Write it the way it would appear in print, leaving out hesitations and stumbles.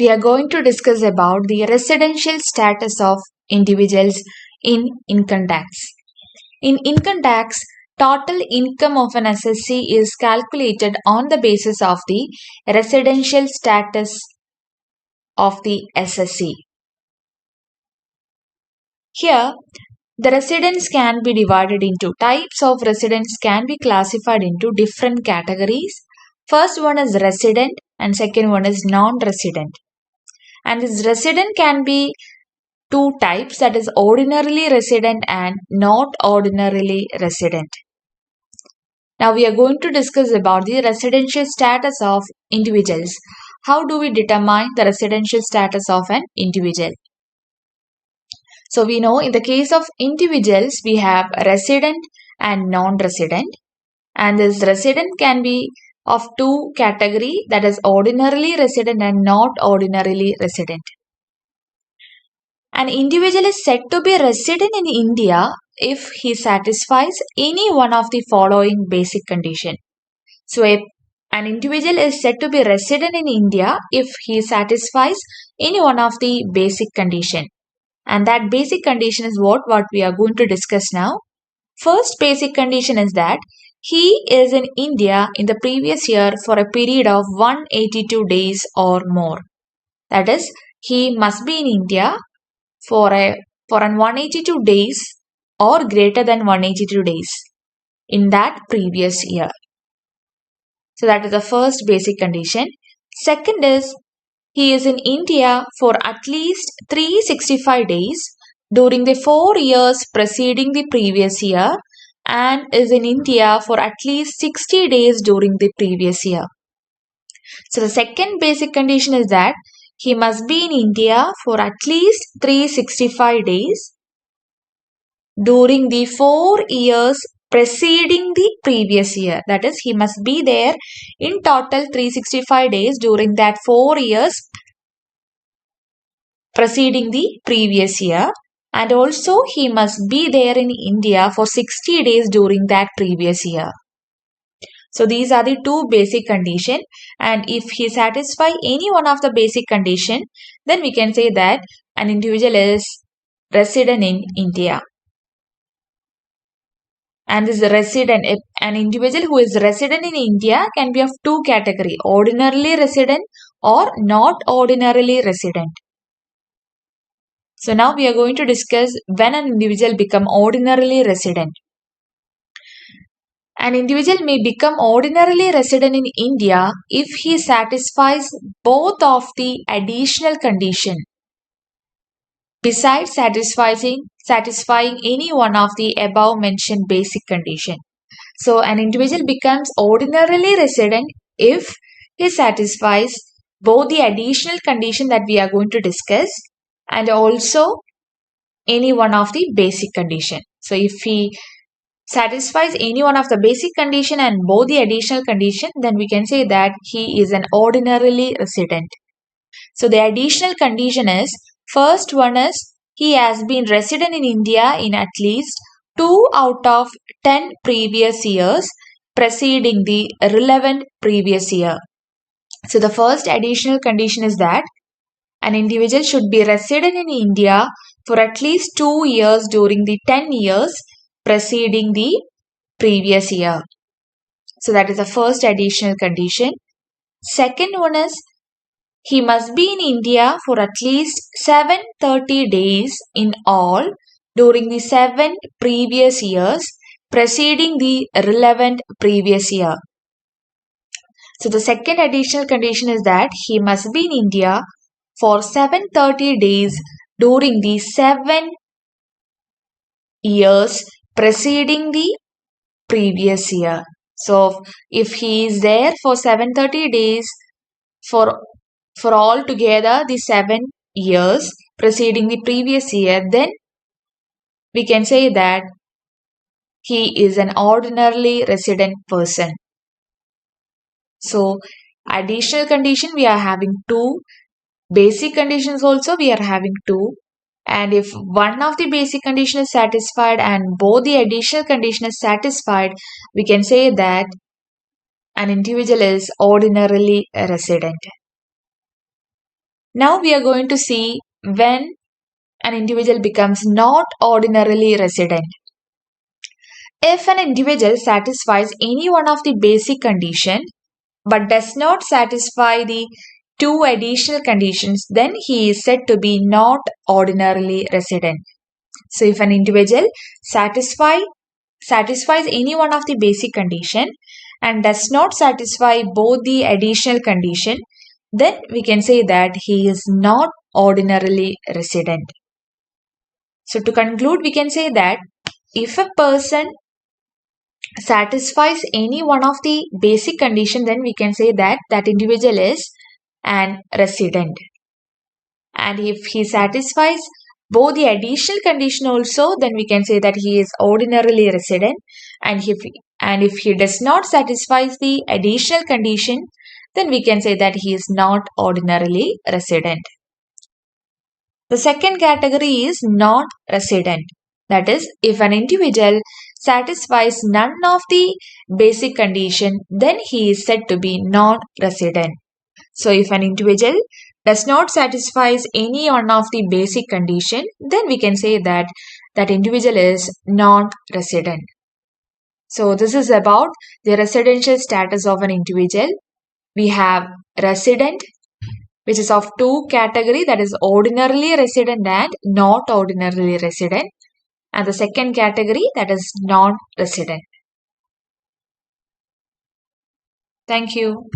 we are going to discuss about the residential status of individuals in income tax. In income tax, total income of an assessee is calculated on the basis of the residential status of the assessee. Here, the residents can be divided into types of residents can be classified into different categories. First one is resident and second one is non-resident. And this resident can be two types, that is ordinarily resident and not ordinarily resident. Now we are going to discuss about the residential status of individuals. How do we determine the residential status of an individual? So we know in the case of individuals we have resident and non-resident, and this resident can be of two category, that is ordinarily resident and not ordinarily resident. An individual is said to be resident in India if he satisfies any one of the following basic condition. So an individual is said to be resident in India if he satisfies any one of the basic condition. And that basic condition is what we are going to discuss now. First basic condition is that he is in India in the previous year for a period of 182 days or more. That is, he must be in India for an 182 days or greater than 182 days in that previous year. So that is the first basic condition. Second is he is in India for at least 365 days during the 4 years preceding the previous year and is in India for at least 60 days during the previous year. So the second basic condition is that he must be in India for at least 365 days during the 4 years preceding the previous year. That is, he must be there in total 365 days during that 4 years preceding the previous year, and also he must be there in India for 60 days during that previous year. So these are the two basic conditions, and if he satisfies any one of the basic condition, then we can say that an individual is resident in India. And this resident, an individual who is resident in India can be of two categories, ordinarily resident or not ordinarily resident. So now we are going to discuss when an individual become ordinarily resident. An individual may become ordinarily resident in India if he satisfies both of the additional condition besides satisfying any one of the above mentioned basic condition. So an individual becomes ordinarily resident if he satisfies both the additional condition that we are going to discuss and also any one of the basic condition. So if he satisfies any one of the basic condition and both the additional condition, then we can say that he is an ordinarily resident. So the additional condition is, first one is he has been resident in India in at least 2 out of 10 previous years preceding the relevant previous year. So the first additional condition is that an individual should be resident in India for at least 2 years during the 10 years preceding the previous year. So that is the first additional condition. Second one is he must be in India for at least 730 days in all during the 7 previous years preceding the relevant previous year. So the second additional condition is that he must be in India for 730 days during the 7 years preceding the previous year. So if he is there for 730 days for all together the 7 years preceding the previous year, then we can say that he is an ordinarily resident person. So additional condition we are having 2, basic conditions also we are having 2, and if one of the basic condition is satisfied and both the additional condition is satisfied, we can say that an individual is ordinarily a resident. Now we are going to see when an individual becomes not ordinarily resident. If an individual satisfies any one of the basic conditions but does not satisfy the two additional conditions, then he is said to be not ordinarily resident. So if an individual satisfies any one of the basic condition and does not satisfy both the additional condition, then we can say that he is not ordinarily resident. So to conclude, we can say that if a person satisfies any one of the basic condition, then we can say that that individual is an resident. And if he satisfies both the additional condition also, then we can say that he is ordinarily resident. And if he does not satisfy the additional condition, then we can say that he is not ordinarily resident. The second category is not resident. That is, if an individual satisfies none of the basic condition, then he is said to be non-resident. So if an individual does not satisfy any one of the basic condition, then we can say that that individual is non-resident. So this is about the residential status of an individual. We have resident, which is of two category, that is ordinarily resident and not ordinarily resident. And the second category, that is non-resident. Thank you.